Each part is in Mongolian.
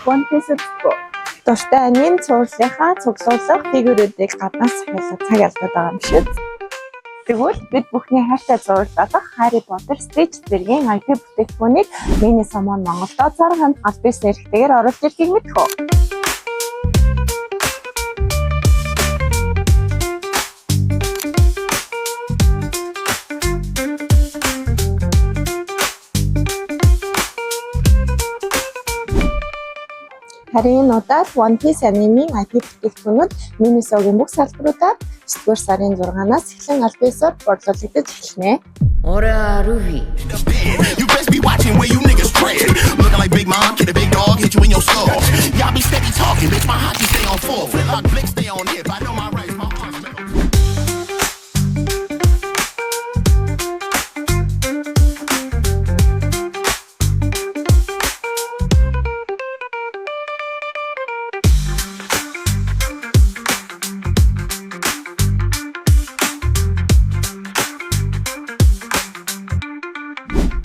One Piece үзтгүү. Дуртай аним цувралынхаа цуглуулга фигурүүдийг гаднаас захиалаад цаг алдаад байгаа юм шиг. Тэгвэл бид бүхний хайртай зурлалах Harry Potter Stitch зэргийн IP бүтээгдэхүүнийг Mini Summon Монголдо зар хамт аль бис нэрхтэйгээр оруулж ирдгийг мэдэх үү? Харин удаад One Piece анимын IP бүтээгдэхүүнүүд Miniso-гийн бүх салбаруудаар 9-р сарын 6-наас эхлэн аль бисаар борлуулагдаж эхэлнэ. Ora Ruby. You best be watching where you niggas tread. Looking like Big Mom, get a big dog, hit you in your skull. Y'all be steady talking, bitch. My hockey stay on full. Flintlock Blick stay on hip. I know my rights, my arms metal.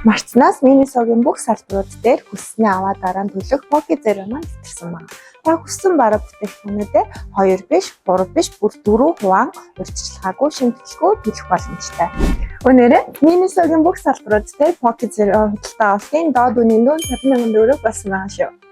Марцнаас Miniso-гийн бүх салбарууд дээр хүссний аваад дараа нь төлөх Poki Zero маань илтгэсэн байна. Та хүссэн бараг бүтээгдэхүүнүүдэд 2 биш, 3 биш, бүр 4 хуваан урьдчилгаагүй шимтгэлгүй төлөх боломжтой. Өнөөдөр Miniso-гийн бүх салбарууд дээр Poki Zero худалдаа авалтын доод үнийн 50,000 төгрөг болсон байгаа шүү.